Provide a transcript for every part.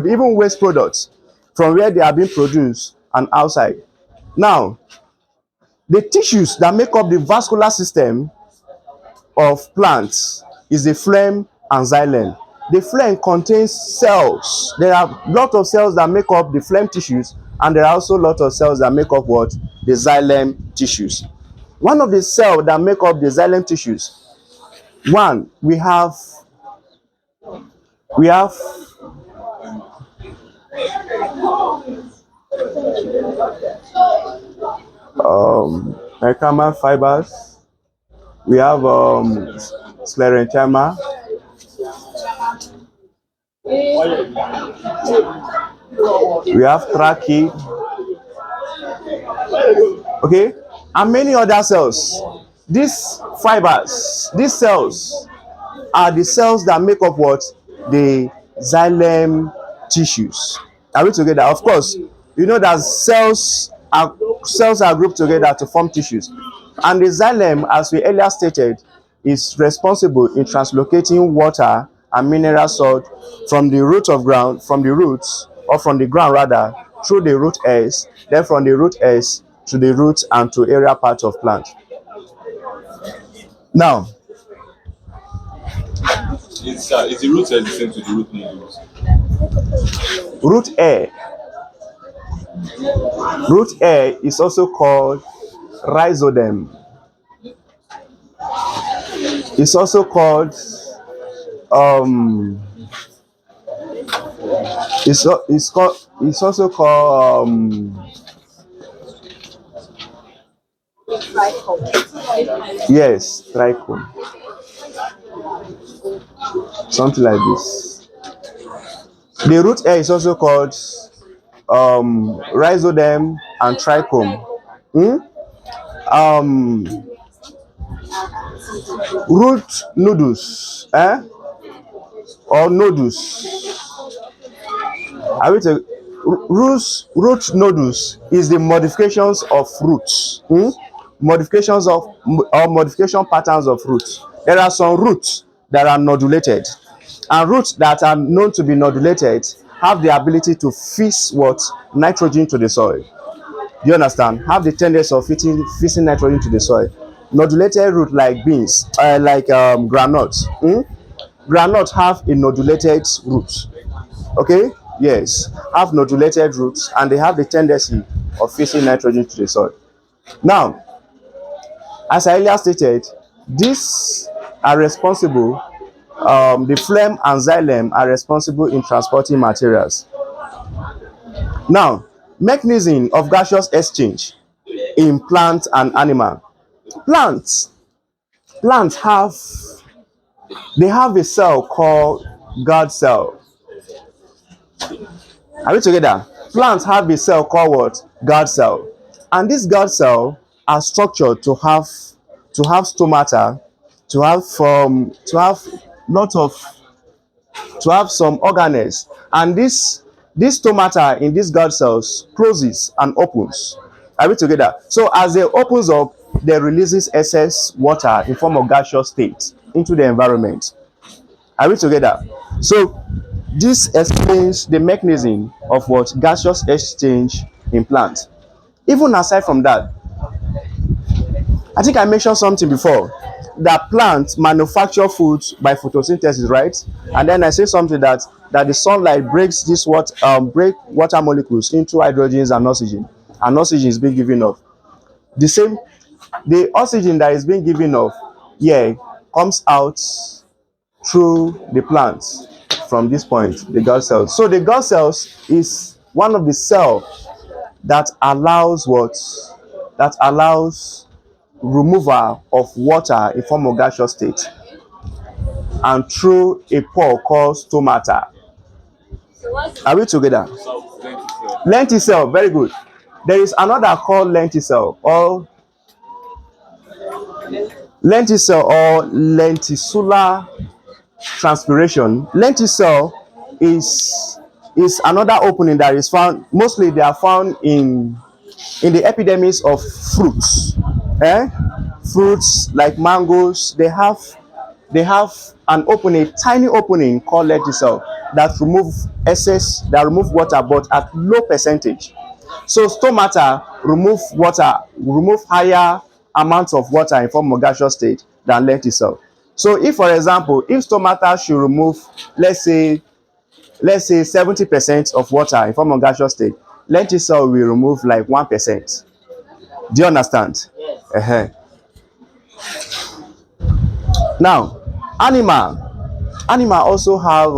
even waste products from where they are being produced and outside. Now, the tissues that make up the vascular system of plants is the phloem and xylem. The phloem contains cells. There are a lot of cells that make up the phloem tissues, and there are also a lot of cells that make up what? The xylem tissues. One of the cells that make up the xylem tissues, one, we have mesenchymal fibers, we have sclerenchyma, we have trachea, okay, and many other cells. These fibers, these cells are the cells that make up what? The xylem tissues. Are we together? Of course, you know that cells are grouped together to form tissues, and the xylem, as we earlier stated, is responsible in translocating water and mineral salt from the roots, or from the ground rather, through the root hairs, then from the root hairs to the roots and to area parts of plant. Now, is the root hair the same to the root nodules? Root hair is also called rhizodem. It's also called it's also called yes, trichome, something like this. The root hair is also called rhizodem and trichome. Root nodules, or nodules. Root nodules is the modifications of roots, modification patterns of roots. There are some roots that are nodulated, and roots that are known to be nodulated have the ability to fix what? Nitrogen to the soil. Do you understand? Have the tendency of fixing nitrogen to the soil. Nodulated root like beans, groundnuts. Groundnuts have a nodulated root. Okay? Yes, have nodulated roots, and they have the tendency of fixing nitrogen to the soil. Now, as I earlier stated, these are responsible, the phloem and xylem are responsible in transporting materials. Now, mechanism of gaseous exchange in plant and animal. Plants have a cell called guard cell. Are we together? Plants have a cell called what? Guard cell. And this guard cell are structured to have stomata, to have some organelles, and this stomata in these guard cells closes and opens. Are we together? So as it opens up, they releases excess water in form of gaseous state into the environment. Are we together? So this explains the mechanism of what? Gaseous exchange in plants. Even aside from that, I think I mentioned something before, that plants manufacture food by photosynthesis, right? And then I say something that the sunlight breaks break water molecules into hydrogens and oxygen is being given off. The oxygen that is being given off, comes out through the plant from this point, the guard cells. So the guard cells is one of the cells that allows removal of water in form of gaseous state and through a pore called stomata. Are we together? Lenticell, very good. There is another called lenticell or lenticular transpiration. Lenticell is another opening that is found, mostly they are found in the epidermis of fruits. Fruits like mangoes, they have an opening, tiny opening called lenticell. that remove excess, that remove water, but at low percentage. So stomata remove water, remove higher amounts of water in form of gaseous state than lentil cell. So if, for example, if stomata should remove, let's say 70% of water in form of gaseous state, lentil cell will remove like 1%. Do you understand? Uh-huh. Now, animal also have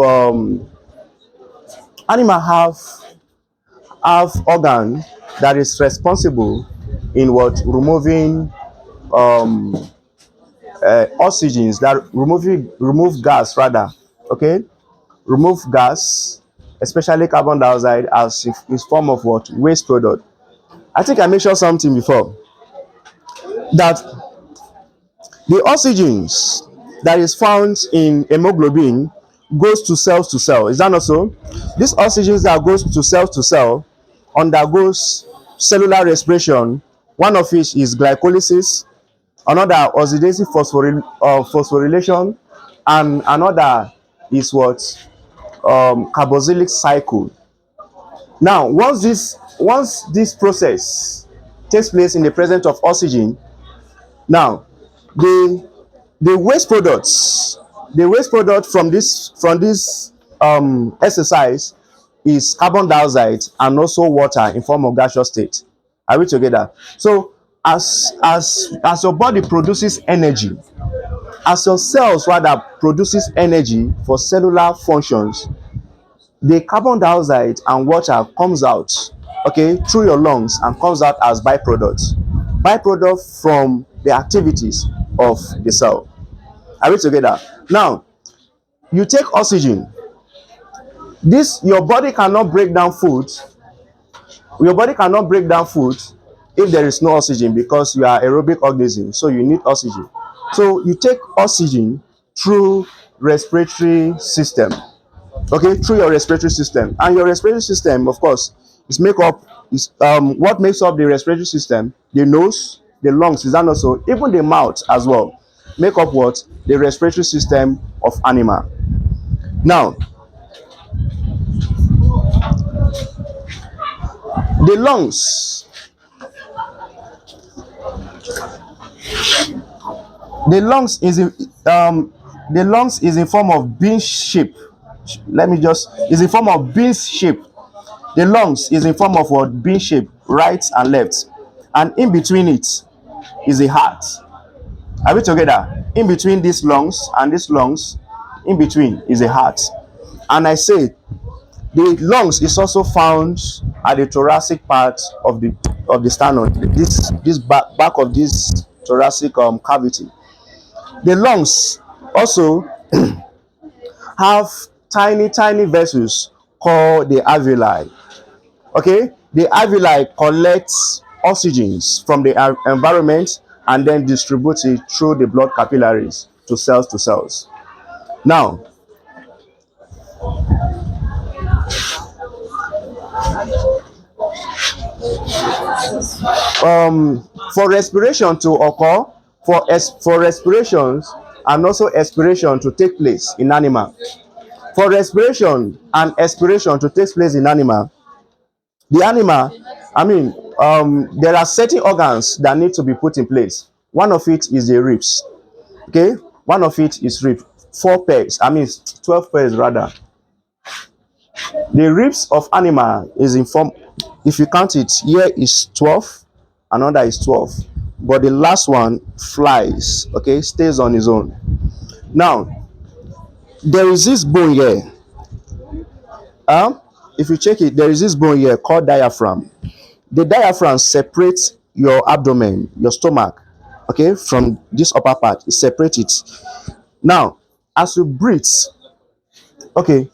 organ that is responsible in what removing oxygens, that remove gas rather. Okay, remove gas, especially carbon dioxide, as is form of what waste product. I think I mentioned something before, that the oxygens that is found in hemoglobin goes to cells to cell. Is that not so? This oxygens that goes to cell undergoes cellular respiration. One of which is glycolysis, another oxidative phosphorylation, and another is what carboxylic cycle. Now, once this process takes place in the presence of oxygen, now the the waste products, from this exercise is carbon dioxide and also water in form of gaseous state. Are we together? So as your body produces energy, as your cells rather produces energy for cellular functions, the carbon dioxide and water comes out, okay, through your lungs and comes out as byproduct from the activities of the cell. Are we together? Now, you take oxygen. This your body cannot break down food. Your body cannot break down food if there is no oxygen, because you are aerobic organism, so you need oxygen. So you take oxygen through respiratory system. Okay, through your respiratory system, and your respiratory system, of course, is what makes up the respiratory system. The nose, the lungs, is that not so? Even the mouth as well make up what? The respiratory system of animal. Now, the lungs, the lungs is in the lungs is in form of bean shape. Let me just is in form of bean shape. The lungs is in form of what? Bean shape, right and left, and in between it is a heart. Are we together? In between these lungs and these lungs, in between is a heart. And I say the lungs is also found at the thoracic part of the sternum. This back of this thoracic cavity. The lungs also have tiny vessels called the alveoli. Okay, the alveoli collects oxygens from the environment and then distributes it through the blood capillaries to cells. Now, for respiration to occur, for respirations and also expiration to take place in animal, for respiration and expiration to take place in animal, the animal, I mean, there are certain organs that need to be put in place. One of it is the ribs. Okay, one of it is rib. 4 pairs, I mean 12 pairs rather. The ribs of animal is in form, if you count it, here is 12, another is 12, but the last one flies, okay, stays on his own. Now, there is this bone here. If you check it, there is this bone here called diaphragm. The diaphragm separates your abdomen, your stomach, okay, from this upper part. It separates it. Now, as you breathe, okay,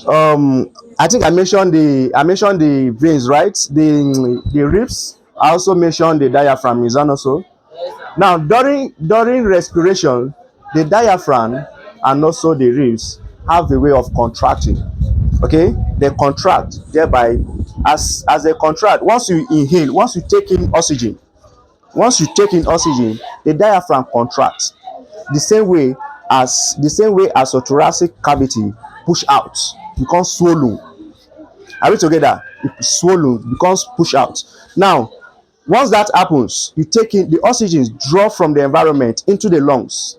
I think I mentioned the veins, right? The ribs. I also mentioned the diaphragm. Is that also? Now, during respiration, the diaphragm and also the ribs have a way of contracting. Okay, they contract, thereby as they contract. Once you inhale, once you take in oxygen, the diaphragm contracts. The same way, as the same way as your thoracic cavity push out, becomes swollen. Are we together? It swollen, becomes push out. Now, once that happens, you take in the oxygen, draw from the environment into the lungs.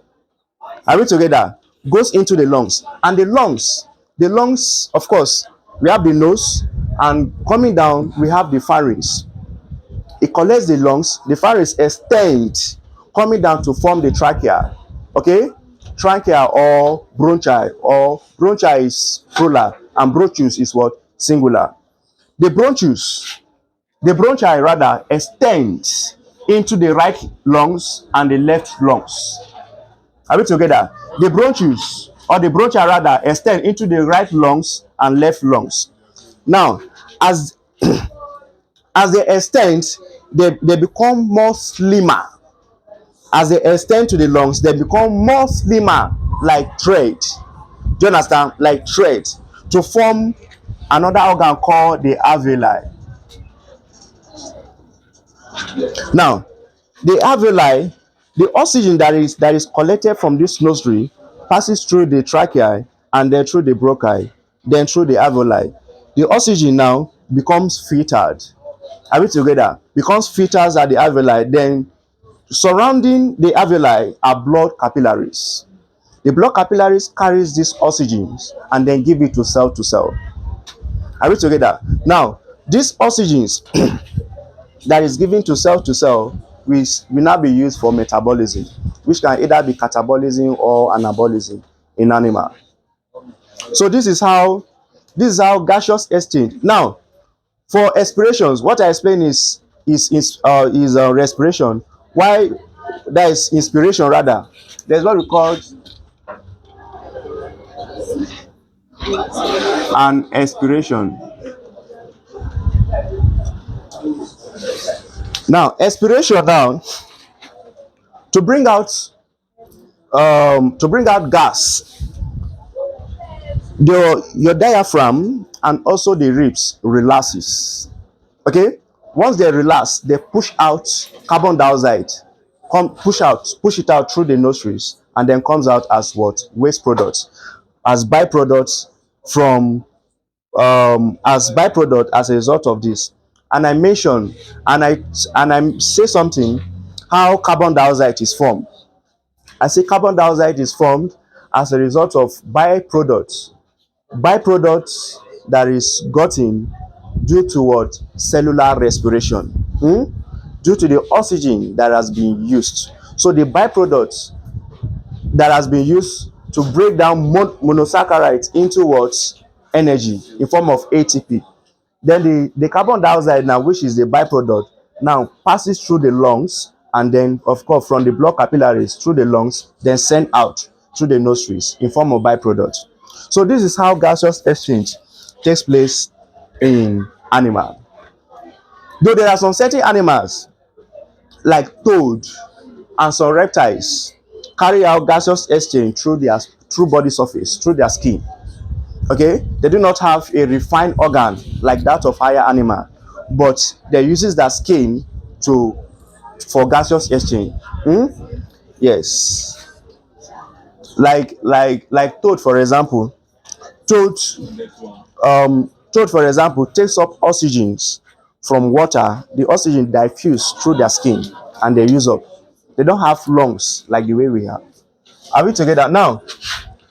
Are we together? Goes into the lungs, and the lungs, of course, we have the nose, and coming down we have the pharynx. It collects the lungs, the pharynx extends, coming down to form the trachea. Okay, trachea or bronchi, or bronchi is plural and bronchus is what? Singular. The bronchus, the bronchi rather, extends into the right lungs and the left lungs. Are we together? The bronchus or the bronchi rather extend into the right lungs and left lungs. Now, as they extend, they become more slimmer. As they extend to the lungs, they become more slimmer, like thread. Do you understand? Like thread, to form another organ called the alveoli. Now, the alveoli, the oxygen that is collected from this nostril passes through the trachea and then through the bronchi, then through the alveoli. The oxygen now becomes filtered. Are we together? Becomes filters at the alveoli. Then surrounding the alveoli are blood capillaries. The blood capillaries carries these oxygens and then give it to cell to cell. Are we together? Now, these oxygens that is given to cell will now be used for metabolism, which can either be catabolism or anabolism in animal. So this is how gaseous exchange. Now, for expirations, what I explain is respiration. Why there is inspiration rather? There's what we call an expiration. Now, expiration now, to bring out gas, your diaphragm and also the ribs relaxes. Okay, once they relax, they push out carbon dioxide, push it out through the nostrils, and then comes out as what? Waste products, as byproducts from as byproduct as a result of this. And I mention and I say something, how carbon dioxide is formed. I say carbon dioxide is formed as a result of byproducts that is gotten due to what? Cellular respiration. Due to the oxygen that has been used. So the byproducts that has been used to break down monosaccharides into what? Energy in form of ATP. Then the carbon dioxide now, which is the byproduct, now passes through the lungs, and then of course from the blood capillaries through the lungs, then sent out through the nostrils in form of byproduct. So this is how gaseous exchange takes place in animal. Though there are some certain animals like toad and some reptiles carry out gaseous exchange through their body surface, through their skin. Okay, they do not have a refined organ like that of higher animal, but they uses their skin for gaseous exchange. Yes, like toad, for example. Toad toad, for example, takes up oxygens from water. The oxygen diffuse through their skin and they use up. They don't have lungs like the way we have. Are we together now?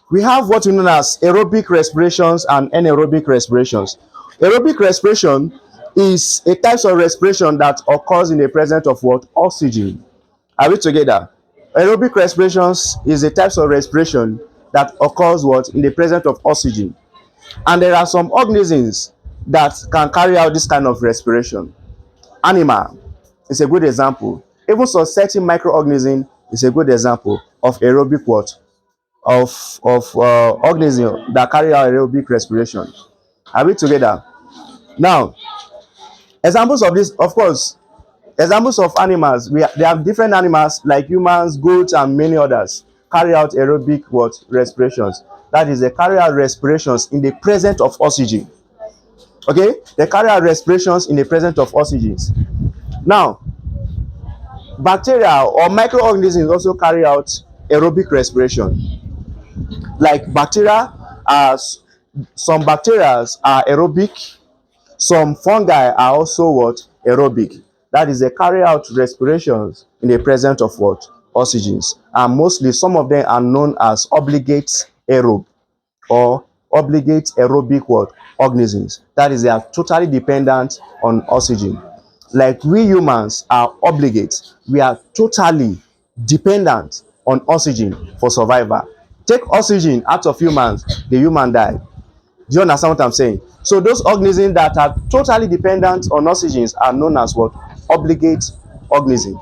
We have what we know as aerobic respirations and anaerobic respirations. Aerobic respiration is a type of respiration that occurs in the presence of what? Oxygen. Are we together? Aerobic respirations is a type of respiration that occurs what? In the presence of oxygen. And there are some organisms that can carry out this kind of respiration. Animal is a good example. Even some certain microorganism is a good example of aerobic what? Of organism that carry out aerobic respiration. Are we together? Now, examples of this, of course, examples of animals, they have different animals like humans, goats, and many others carry out aerobic what? Respirations. That is, they carry out respirations in the presence of oxygen. Okay, they carry out respirations in the presence of oxygens. Now, bacteria or microorganisms also carry out aerobic respiration. Like bacteria some bacteria are aerobic, some fungi are also what? Aerobic. That is, they carry out respirations in the presence of what? Oxygens. And mostly some of them are known as obligate aerobe or obligate aerobic what? Organisms. That is, they are totally dependent on oxygen. Like we humans are obligate. We are totally dependent on oxygen for survival. Take oxygen out of humans, the human die. Do you understand what I'm saying? So those organisms that are totally dependent on oxygens are known as what? Obligate organism.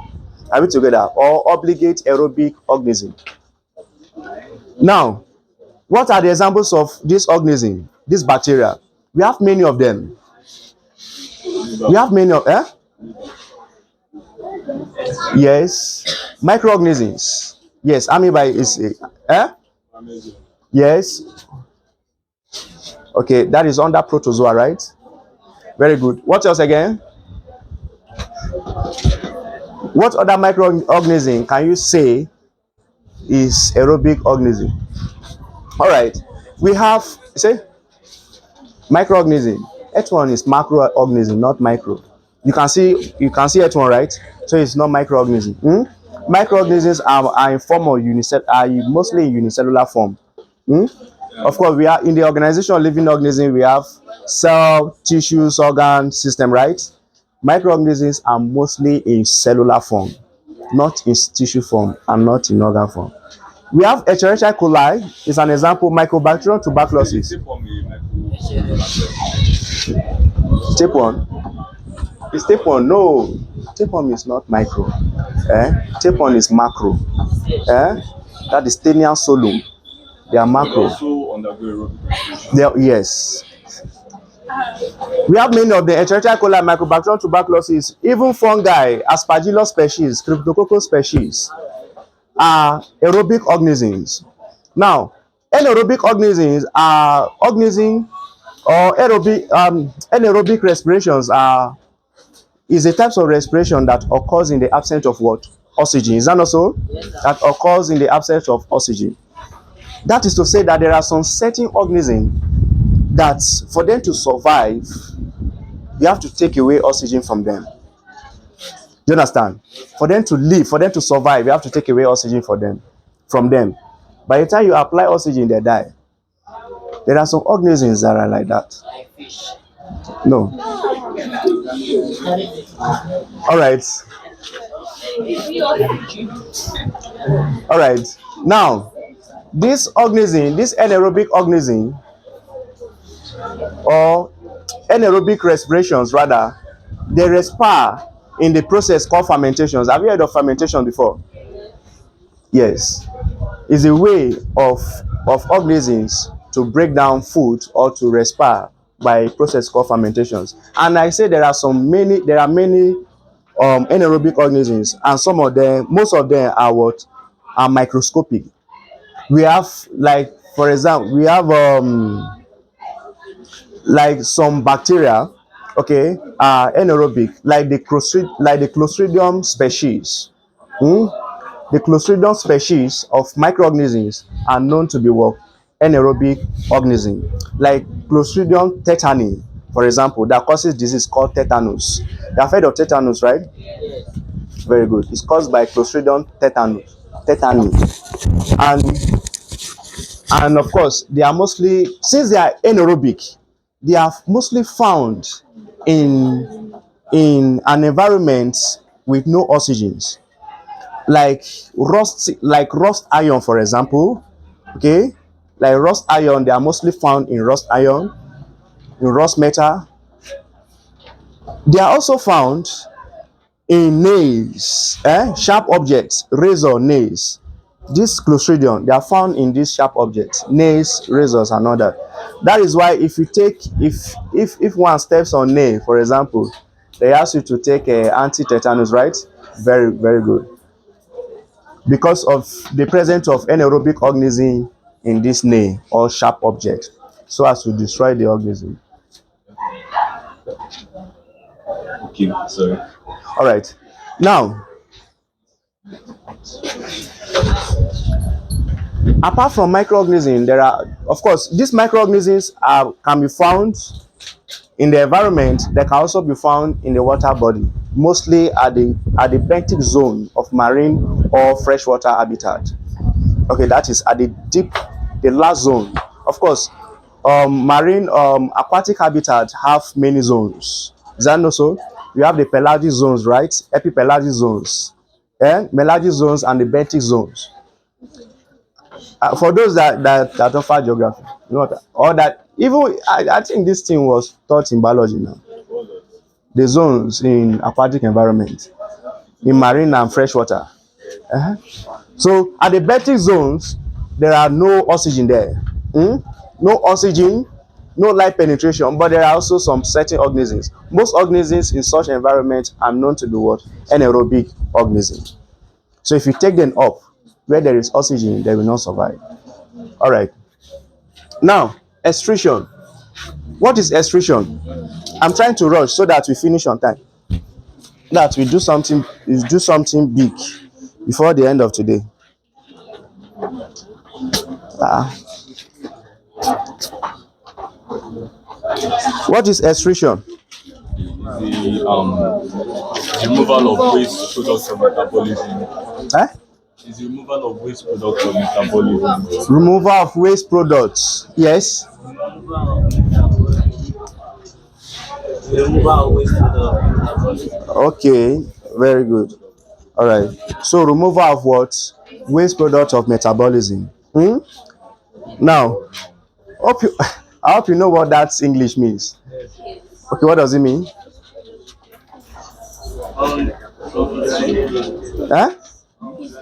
Are we together? Or obligate aerobic organism. Now, what are the examples of this organism, this bacteria? We have many of them. We have many of Yes. Microorganisms. Yes, amoeba is yes. Okay, that is under protozoa, right? Very good. What else again? What other microorganism can you say is aerobic organism? All right. We have, say, microorganism. H1 is macroorganism, not micro. You can see H1, right? So it's not microorganism. Microorganisms are in form of are mostly in unicellular form. Of course, we are in the organization of living organism. We have cell, tissues, organ system, right? Microorganisms are mostly in cellular form, not in tissue form and not in organ form. We have Escherichia coli is an example. Mycobacterium tuberculosis. Tapeworm. Is tapeworm? No, tapeworm is not micro. Tapeworm is macro. That is Taenia solum. They are macro. Yes. We have many of the Escherichia coli, Mycobacterium tuberculosis, even fungi, Aspergillus species, Cryptococcus species are aerobic organisms. Now, anaerobic organisms are organisms or anaerobic respirations is a type of respiration that occurs in the absence of what? Oxygen. Is that not so? Yes, that occurs in the absence of oxygen. That is to say that there are some certain organisms that for them to survive, you have to take away oxygen from them. Do you understand? For them to live, for them to survive, you have to take away oxygen from them. By the time you apply oxygen, they die. There are some organisms that are like that. No. All right. All right. Now, this organism, this anaerobic organism, or anaerobic respirations rather, they respire in the process called fermentations. Have you heard of fermentation before? Yes. It's a way of organisms to break down food or to respire by a process called fermentations. And I say there are many anaerobic organisms, and most of them are microscopic. We have, like, for example, we have like some bacteria, okay, anaerobic, like the Clostridium species. The Clostridium species of microorganisms are known to be what? Anaerobic organism. Like Clostridium tetani, for example, that causes disease called tetanus. You have heard of tetanus, right? Very good. It's caused by Clostridium tetani. And of course, they are mostly, since they are anaerobic, they are mostly found in an environment with no oxygens, like rust iron, for example. Okay, like rust iron, they are mostly found in rust iron, in rust metal. They are also found in nails, sharp objects, razor, nails. This Clostridium, they are found in these sharp objects, nails, razors, and all that. That is why if one steps on nail, for example, they ask you to take anti-tetanus, right? Very, very good. Because of the presence of anaerobic organism in this nail or sharp object, so as to destroy the organism. Okay, sorry. All right. Now, Apart from microorganisms, there are, of course, these microorganisms can be found in the environment. They can also be found in the water body, mostly at the benthic zone of marine or freshwater habitat. Okay, that is at the last zone. Of course, marine aquatic habitat have many zones. Is that not so? You have the pelagic zones, right? Epipelagic zones, melagic zones, and the benthic zones. For those that offer geography, you know what, or that even I think this thing was taught in biology now. The zones in aquatic environment, in marine and freshwater. So at the benthic zones, there are no oxygen there. No oxygen, no light penetration, but there are also some certain organisms. Most organisms in such environment are known to be what? Anaerobic organisms. So if you take them up where there is oxygen, they will not survive. All right. Now, extrusion. What is extrusion? I'm trying to rush so that we finish on time. That we do something big before the end of today. What is extrusion? The removal of waste products from metabolism. Eh? Is the removal of waste products from metabolism. Removal of waste products. Yes. Okay, very good. All right. So removal of what? Waste products of metabolism. Now, I hope you know what that English means. Okay, what does it mean?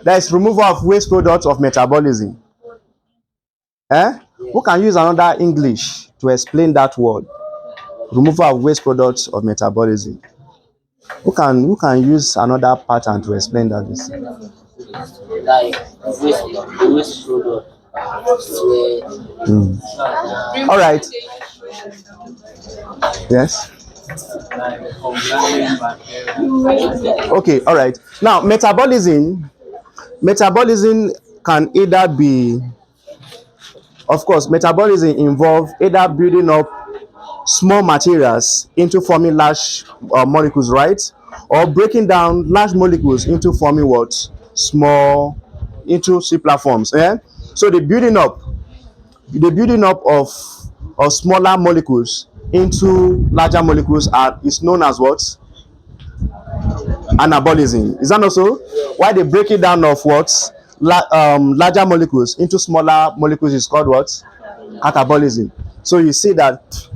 That is removal of waste products of metabolism. Who can use another English to explain that word? Removal of waste products of metabolism. Who can use another pattern to explain that? Like waste product. All right. Yes. Okay. All right. Now, metabolism can either be, of course, metabolism involves either building up small materials into forming large molecules, right? Or breaking down large molecules into forming what? Small, into simpler forms. So the building up of smaller molecules into larger molecules is known as what? Anabolism. Is that not so? Why the breaking down of what? Larger molecules into smaller molecules is called what? Catabolism. So you see that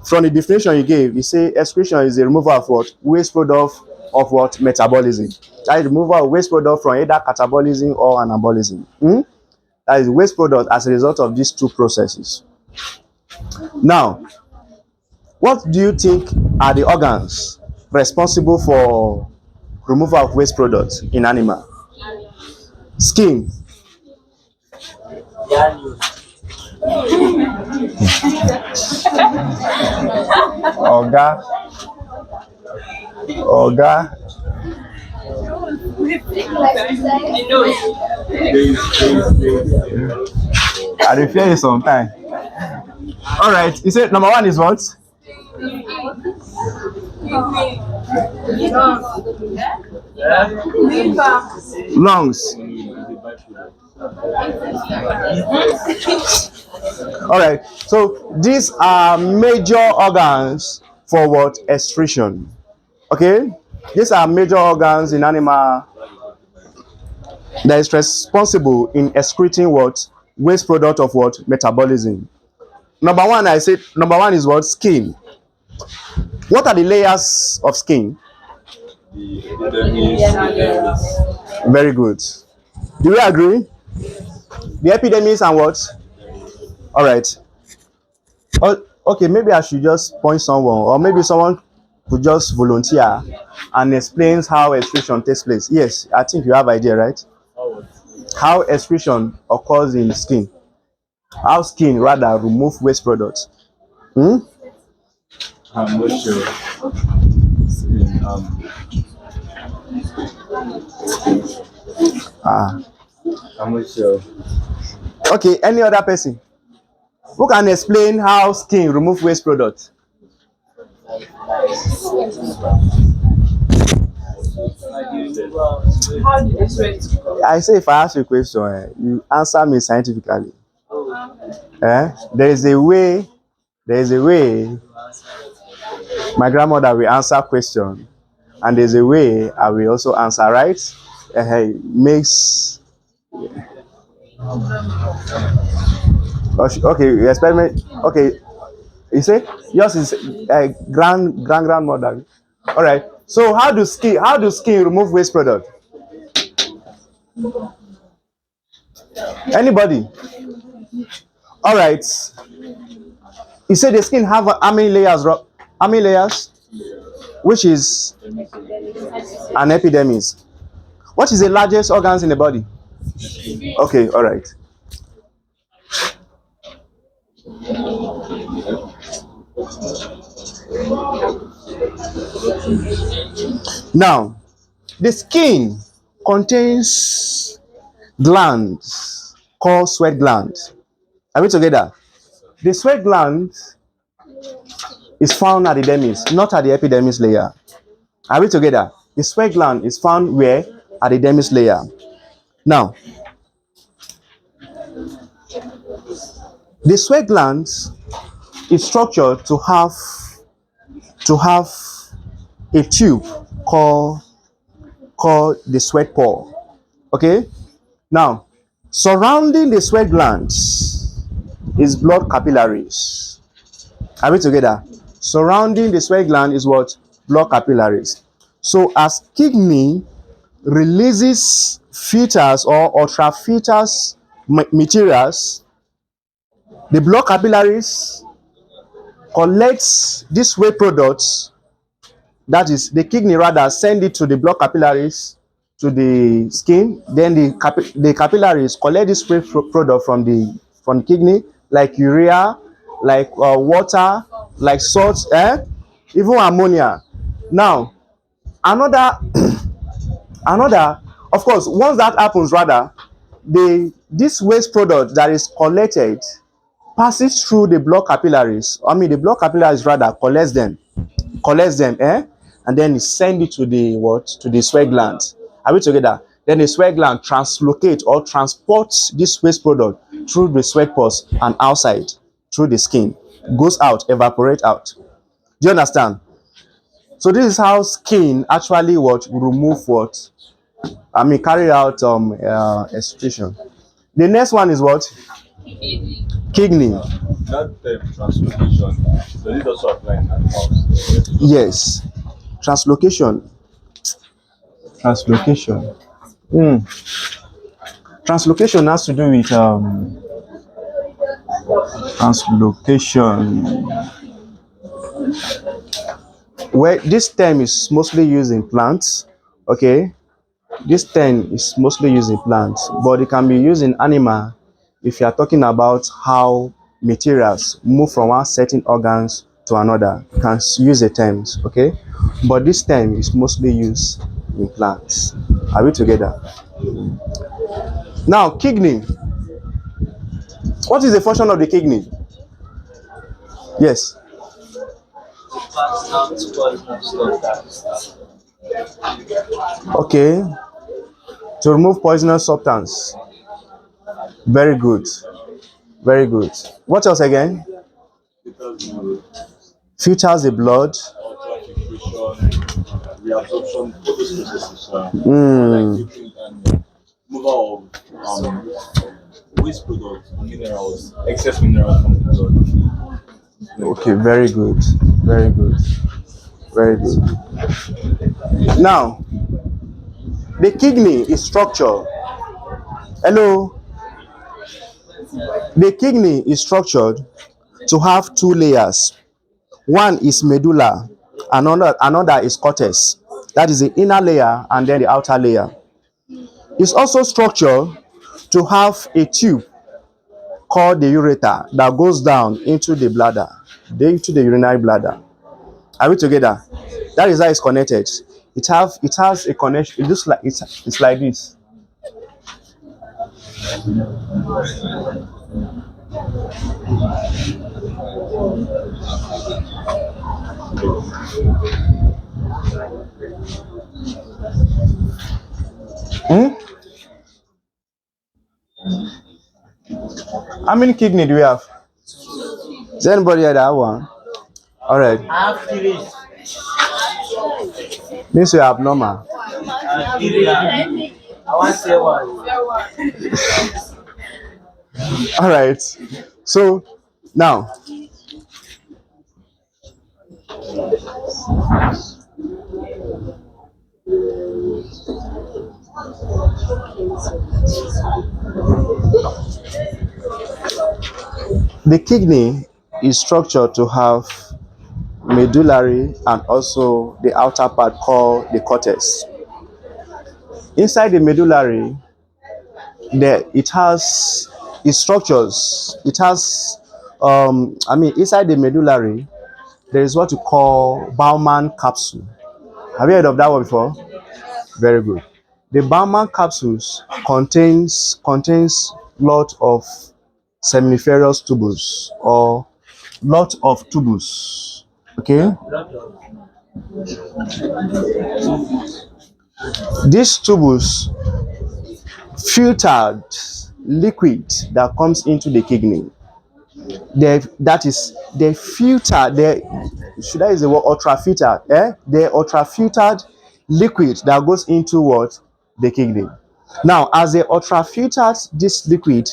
from the definition you gave, you say excretion is the removal of what? Waste product of what? Metabolism. That is the removal of waste product from either catabolism or anabolism. That is waste product as a result of these two processes. Now, what do you think are the organs responsible for removal of waste products in animal? Skin. Oga. I dey fear you sometimes. All right. You said number one is what? Lungs. All right. So these are major organs for what? Excretion. Okay. These are major organs in animal that is responsible in excreting what? Waste product of what? Metabolism. Number one is what? Skin. What are the layers of skin? Very good. Do you agree? The epidermis and what? All right. Okay, maybe I should just point someone, or maybe someone could just volunteer and explains how excretion takes place. Yes, I think you have idea, right? How excretion occurs in skin. How skin rather remove waste products. I'm not sure. I'm not sure. Okay, any other person who can explain how skin remove waste product? I say if I ask you a question, you answer me scientifically. There is a way. There is a way my grandmother will answer question, and there's a way I will also answer. Right? Makes okay. Experiment. Okay, you say yours is grandmother. All right. So how do skin remove waste product? Anybody? All right. You say the skin have how many layers? How many layers? Which is an epidermis. What is the largest organs in the body? Okay. All right. Now, the skin contains glands called sweat glands. Are we together? The sweat gland is found at the dermis, not at the epidermis layer. Are we together? The sweat gland is found where? At the dermis layer. Now, the sweat gland is structured to have a tube called the sweat pore. Okay? Now, surrounding the sweat glands is blood capillaries. Are we together? Surrounding the sweat gland is what? Blood capillaries. So as kidney releases filters or ultrafilters materials, the blood capillaries collects this waste products. That is, the kidney rather send it to the blood capillaries, to the skin. Then the capillaries collect this waste product from the kidney, like urea, like water, like salt, even ammonia. Now, another another, of course, once that happens, rather, this waste product that is collected passes through the blood capillaries. I mean, the blood capillaries rather collects them, and then send it to the what? To the sweat gland. Are we together? Then the sweat gland translocate or transports this waste product through the sweat pores and outside through the skin. Goes out, evaporate out. Do you understand? So this is how skin actually remove what? I mean, carry out excretion. The next one is what? Kidney. That translocation, does it also apply in animals? Yes. Translocation. Translocation has to do with translocation. Where this term is mostly used in plants. Okay. This term is mostly used in plants, but it can be used in animal if you are talking about how materials move from one certain organs to another. You can use the terms, okay? But this term is mostly used in plants. Are we together? Now, kidney. What is the function of the kidney? Yes. Okay. To remove poisonous substance. Very good. Very good. What else again? Filters the blood. Reabsorption, photosynthesis, Mm. removal of waste products, minerals, excess minerals from the blood. Okay, very good. Very good. Very good. Now, the kidney is structured. Hello. The kidney is structured to have two layers. One is medulla, another is cortex. That is the inner layer and then the outer layer. It's also structured to have a tube called the ureter that goes down into the bladder, into the urinary bladder. Are we together? That is how it's connected. It has a connection. It looks like it's like this. Hmm? How many kidney do we have? Is there anybody here that have one? All right. I have three. Means you're abnormal. Three. I want to say one. All right. So now, the kidney is structured to have medullary and also the outer part called the cortex. Inside the medullary, there it has its structures. It has, inside the medullary, there is what you call Bowman capsule. Have you heard of that one before? Very good. The Bowman capsules contains lot of seminiferous tubules or lot of tubules. Okay, these tubules filtered liquid that comes into the kidney. They filter, they should I use the word ultra filtered? The ultra filtered liquid that goes into what? The kidney. Now, as they ultra filtered this liquid,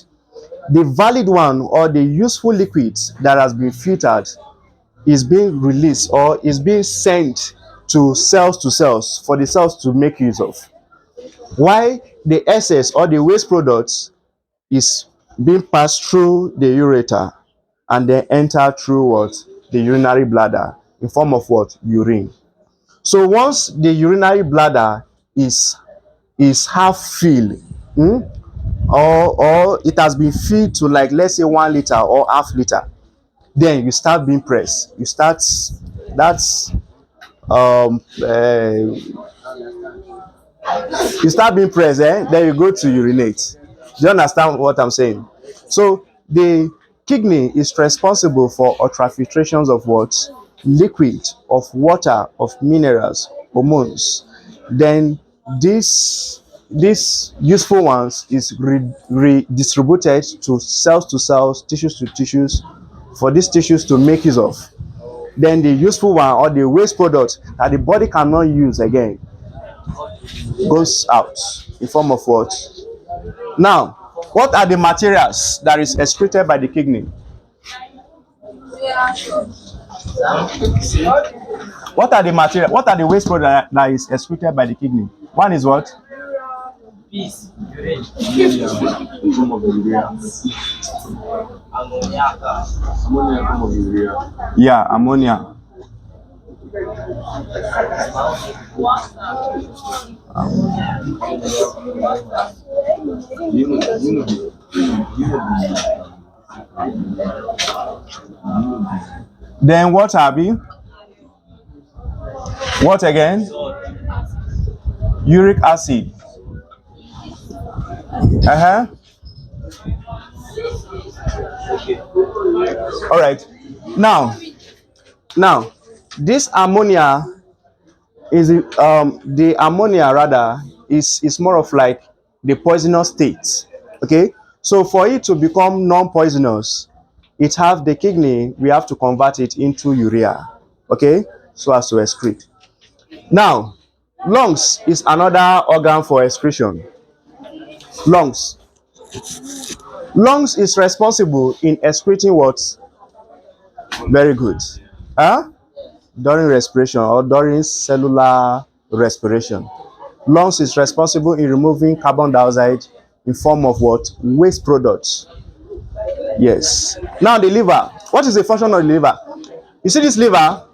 the valid one or the useful liquid that has been filtered is being released or is being sent to cells for the cells to make use of. Why the excess or the waste products is being passed through the ureter and then enter through what? The urinary bladder in form of what? Urine. So once the urinary bladder is half filled, or it has been filled to, like, let's say 1 liter or half liter, then you start being pressed. You start that's you start being pressed, then you go to urinate. Do you understand what I'm saying? So the kidney is responsible for ultrafiltrations of what? Liquid, of water, of minerals, hormones. Then these useful ones is redistributed to cells, tissues to tissues, for these tissues to make use of. Then the useful one or the waste product that the body cannot use again goes out in form of what? Now, what are the materials that is excreted by the kidney? What are the material? What are the waste product that is excreted by the kidney? One is what? Peace. Urine. In form of urea. Ammonia. Ammonia in form of urea. Yeah, ammonia. Then what, Abby? What again? Uric acid. All right. Now, this ammonia is the ammonia rather is more of like the poisonous state. Okay, so for it to become non-poisonous, it have the kidney. We have to convert it into urea. Okay, so as to excrete. Now, lungs is another organ for excretion. Lungs is responsible in excreting what? Very good. During respiration or during cellular respiration. Lungs is responsible in removing carbon dioxide in form of what? Waste products. Yes. Now the liver. What is the function of the liver? You see this liver?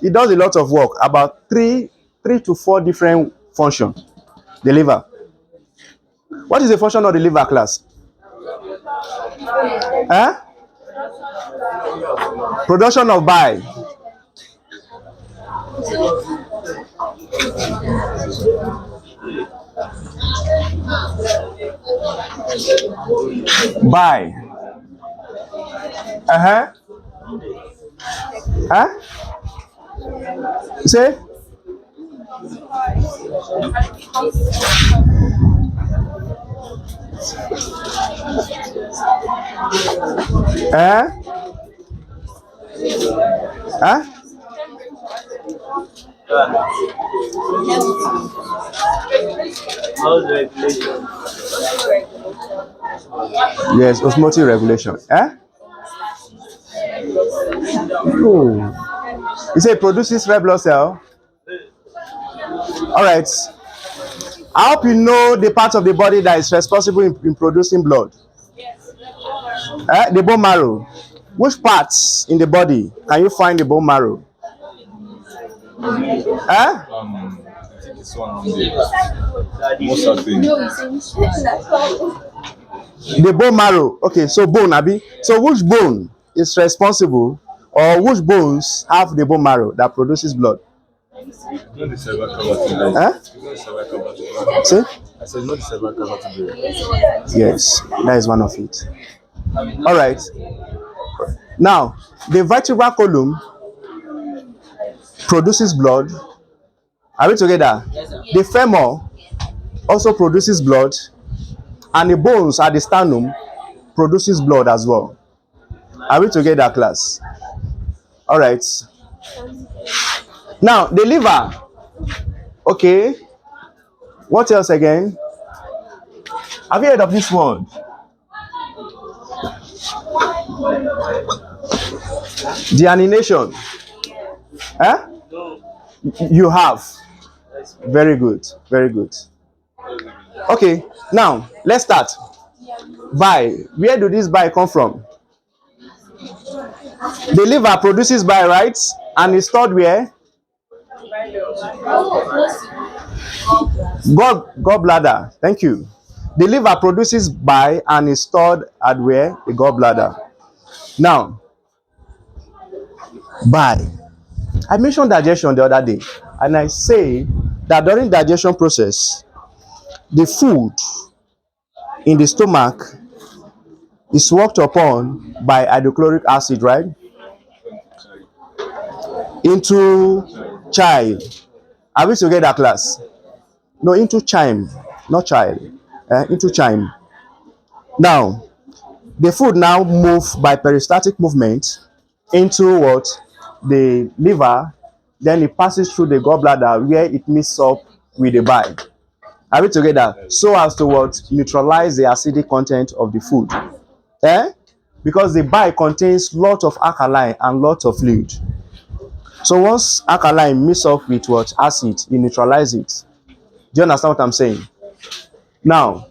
It does a lot of work. About three to four different functions. The liver. What is the function of the liver, class? Production of bile. Buy. Uh-huh. Huh? Say? Huh? Huh? How's regulation? Yes, osmotic regulation. Eh? Oh. You say it produces red blood cell. All right. I hope you know the part of the body that is responsible in producing blood. The bone marrow. Which parts in the body can you find the bone marrow? I think it's one of the most certain. The bone marrow. Okay, so bone, Abi. So which bone is responsible, or which bones have the bone marrow that produces blood? Not the cervical vertebrae. Huh? Not the cervical vertebrae. See? I said not the cervical vertebrae. Yes, that is one of it. All right. Now, the vertebral column produces blood. Are we together? The femur also produces blood, and the bones at the sternum produces blood as well. Are we together, class? All right. Now, the liver. Okay. What else again? Have you heard of this word? Deamination. Huh? You have. Very good. Very good. Okay. Now, let's start. Bile. Where do this bile come from? The liver produces bile, right? And is stored where? Gallbladder. Thank you. The liver produces bile and is stored at where? The gallbladder. Now, bile. I mentioned digestion the other day, and I say that during digestion process, the food in the stomach is worked upon by hydrochloric acid, right? Into chyle. Are we together, class? No, into chyme, not child. Into chyme. Now, the food now move by peristaltic movement into what? The liver. Then it passes through the gallbladder where it mixes up with the bile. Are we together? So as to what? Neutralize the acidic content of the food. Because the bile contains lot of alkaline and lot of fluid. So once alkaline mix up with what? Acid, you neutralize it. Do you understand what I'm saying? Now,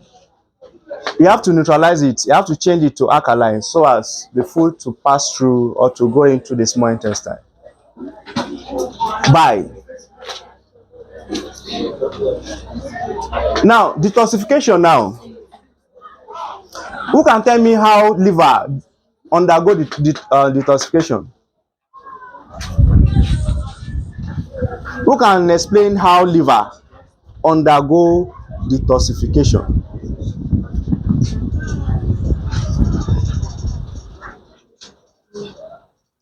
you have to neutralize it. You have to change it to alkaline so as the food to pass through or to go into the small intestine. Bile. Now, detoxification now. Who can tell me how liver undergo detoxification? Who can explain how liver undergo detoxification?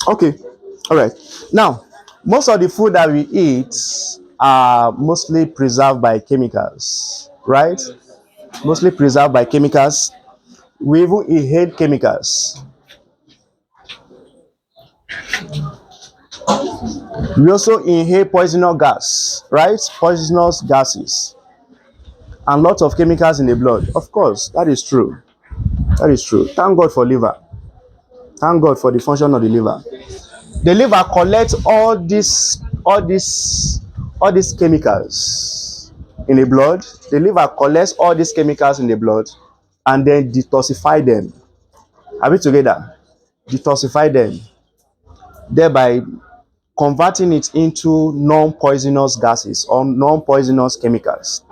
Okay, all right. Now, most of the food that we eat are mostly preserved by chemicals, right? Mostly preserved by chemicals. We even inhale chemicals. We also inhale poisonous gas, right? Poisonous gases. And lots of chemicals in the blood. Of course, that is true. That is true. Thank God for liver. Thank God for the function of the liver. The liver collects all these chemicals in the blood. The liver collects all these chemicals in the blood and then detoxify them. Are we together? Detoxify them, thereby converting it into non-poisonous gases or non-poisonous chemicals.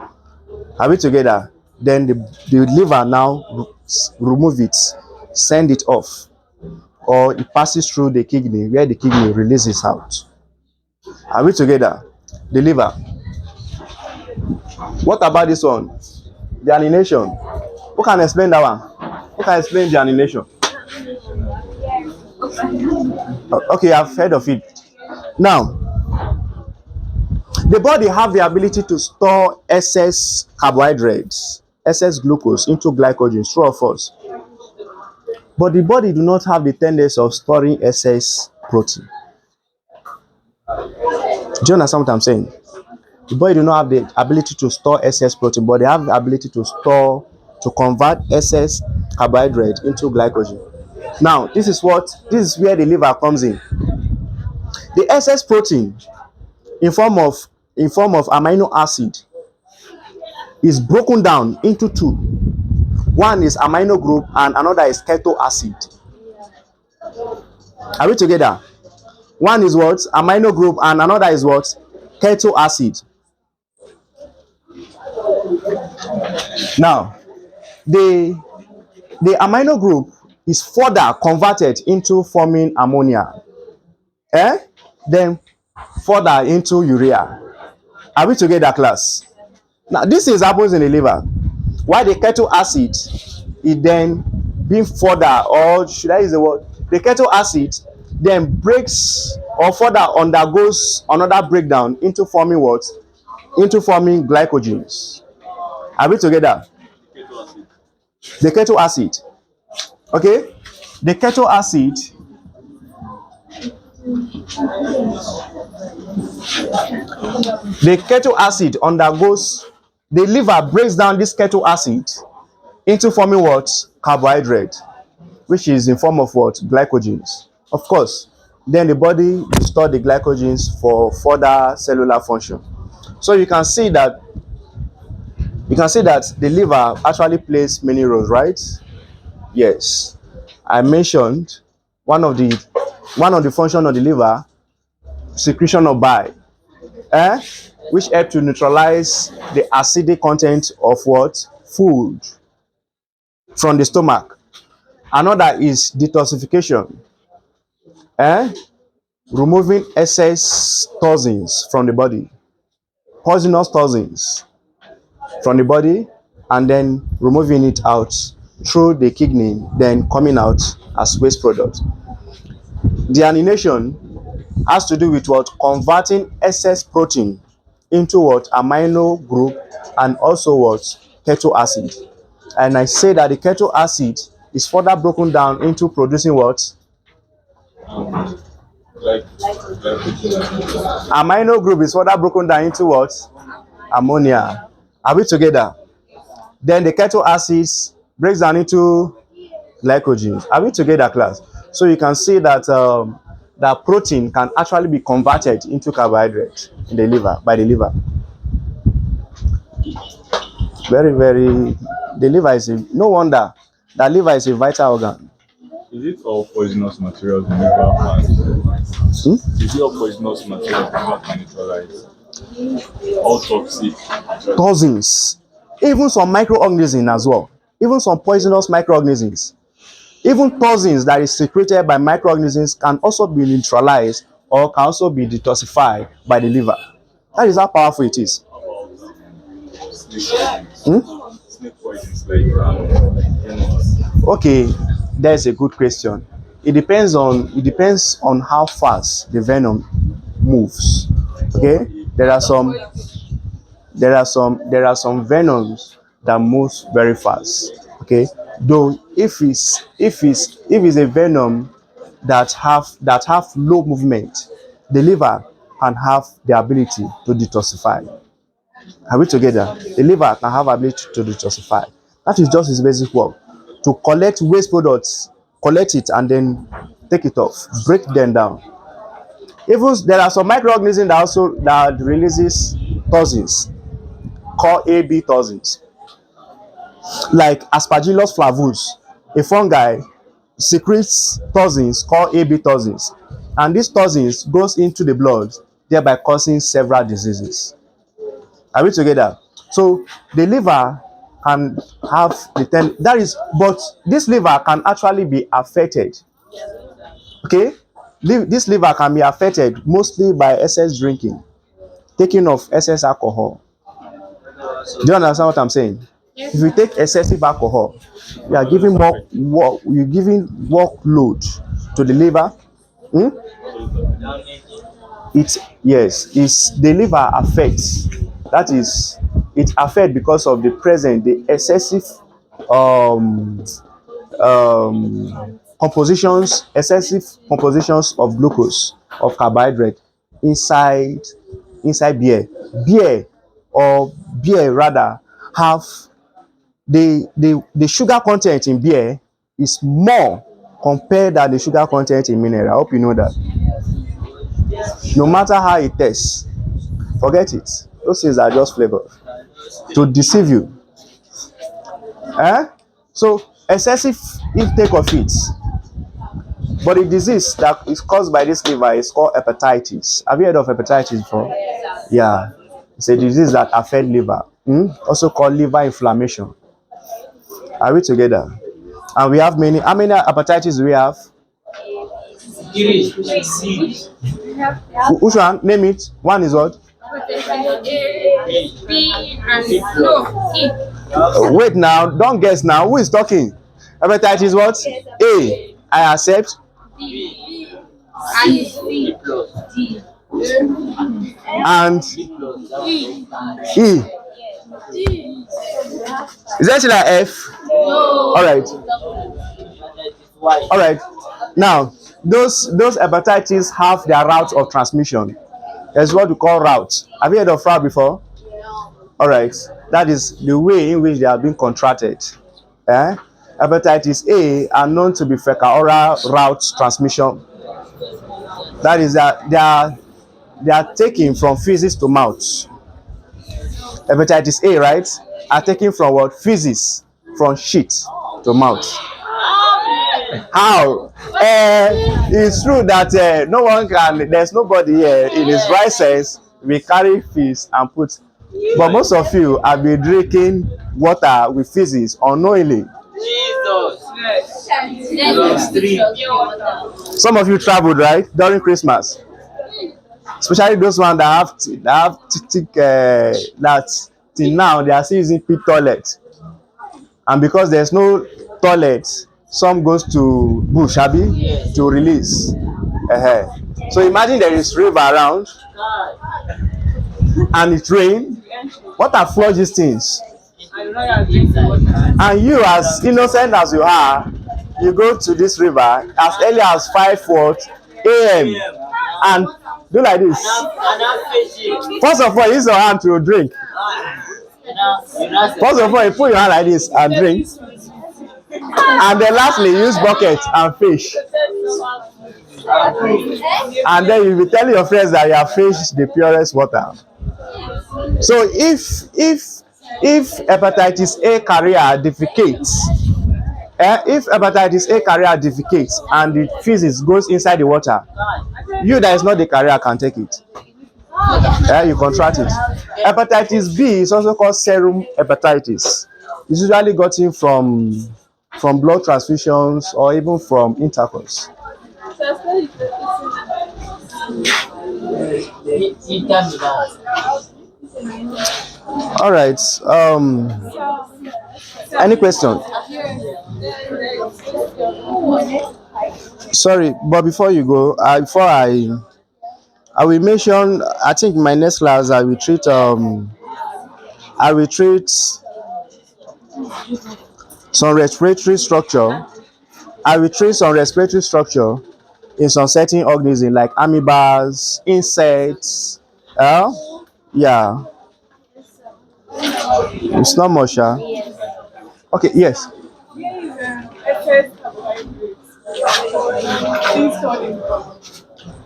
Are we together? Then the liver now remove it, send it off, or it passes through the kidney where the kidney releases out. Are we together? The liver. What about this one? The annihilation. Who can explain that one? Who can explain the animation? Okay, I've heard of it. Now, the body have the ability to store excess carbohydrates, excess glucose into glycogen, true or false? But the body do not have the tendency of storing excess protein. Do you understand what I'm saying? The body do not have the ability to store excess protein, but they have the ability to convert excess carbohydrate into glycogen. Now, this is where the liver comes in. The excess protein in form of amino acid is broken down into two. One is amino group and another is keto acid. Are we together? One is what? Amino group and another is what? Keto acid. Now, the amino group is further converted into forming ammonia. Then further into urea. Are we together, class? Now, this is happens in the liver. Why the keto acid is then being further, or should I use the word? The keto acid then breaks or further undergoes another breakdown into forming what? Into forming glycogens. Are we together? The keto acid. Okay? The keto acid undergoes, the liver breaks down this keto acid into forming what? Carbohydrate, which is in form of what? Glycogens. Of course, then the body will store the glycogens for further cellular function. So you can see that the liver actually plays many roles, right? Yes. I mentioned one of the function of the liver, secretion of bile, which help to neutralize the acidic content of what? Food from the stomach. Another is detoxification, removing excess toxins from the body, poisonous toxins from the body, and then removing it out through the kidney, then coming out as waste product. Deamination has to do with what? Converting excess protein into what? Amino group and also what? Keto acid. And I say that the keto acid is further broken down into producing what? Amino group is further broken down into what? Ammonia. Are we together? Then the keto acids breaks down into glycogen. Are we together, class? So you can see that that protein can actually be converted into carbohydrate in the liver, by the liver. Very, very, the liver is no wonder that liver is a vital organ. Is it all poisonous materials the liver can? Is it all poisonous materials the liver can neutralize? All toxic? Toxins, even some microorganisms as well, even some poisonous microorganisms. Even toxins that is secreted by microorganisms can also be neutralized or can also be detoxified by the liver. That is how powerful it is. Snake poisons like Okay, that's a good question. It depends on how fast the venom moves. Okay, there are some venoms that moves very fast. Okay, though if it's a venom that have low movement, the liver can have the ability to detoxify. Are we together? The liver can have ability to detoxify. That is just its basic work. To collect waste products, collect it and then take it off, break them down. Even there are some microorganisms that releases toxins, called AB toxins, like Aspergillus flavus. A fungi secretes toxins called AB toxins, and these toxins goes into the blood, thereby causing several diseases. Are we together? So the liver can have but this liver can actually be affected. Okay, this liver can be affected mostly by excess drinking, taking of excess alcohol. Do you understand what I'm saying? If you take excessive alcohol, you are giving more work. You're giving workload to the liver. Hmm? It yes, it's the liver affects. That is, it affects because of the excessive um excessive compositions of glucose, of carbohydrate inside beer. Beer or beer rather have the sugar content in beer is more compared than the sugar content in mineral. I hope you know that. No matter how it tastes, forget it. Those things are just flavor to deceive you. Eh? So excessive intake of it. But the disease that is caused by this liver is called hepatitis. Have you heard of hepatitis before? Yeah. It's a disease that affects liver. Also called liver inflammation. Are we together? And we have many. How many hepatitis do we have? Which one? Name it. One is what? B and no E. Wait now. Don't guess now. Who is talking? Hepatitis what? A. I accept. B and C. D. And E. E. Is that like F? No. All right. All right. Now, those hepatitis have their route of transmission. There's what we call route. Have you heard of route before? All right. That is the way in which they are being contracted. Hepatitis A are known to be fecal-oral route transmission. That is that they are taken from feces to mouth. Hepatitis A, right, are taken from what? Feces, from shit to mouth. How? It's true that no one can. There's nobody here in his right sense will carry feces and put. But most of you have been drinking water with feces unknowingly. Some of you traveled, right, during Christmas, especially those ones that have that till now they are still using pit toilet, and because there's no toilet, some goes to bush abi to release. So imagine there is river around and it rain. What are flush these things? And you, as innocent as you are, you go to this river as early as 5 a.m. and do like this. First of all, use your hand to drink. First of all, you put your hand like this and drink. And then lastly, use bucket and fish. And then you'll be telling your friends that you have fished the purest water. So if hepatitis A carrier defecates, and the feces goes inside the water, you that is not the carrier can take it. You contract it. Hepatitis B is also called serum hepatitis. It's usually gotten from blood transfusions or even from intercourse. All right. Any question? Sorry, but before you go, I will mention. I think in my next class I will treat some respiratory structure. I will treat some respiratory structure in some certain organisms like amoebas, insects. Yeah. It's not much. Okay, yes.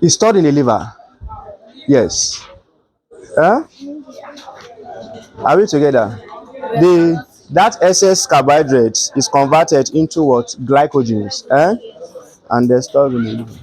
It's stored in the liver. Yes. Are we together? That excess carbohydrate is converted into what? Glycogens. And they're stored in the liver.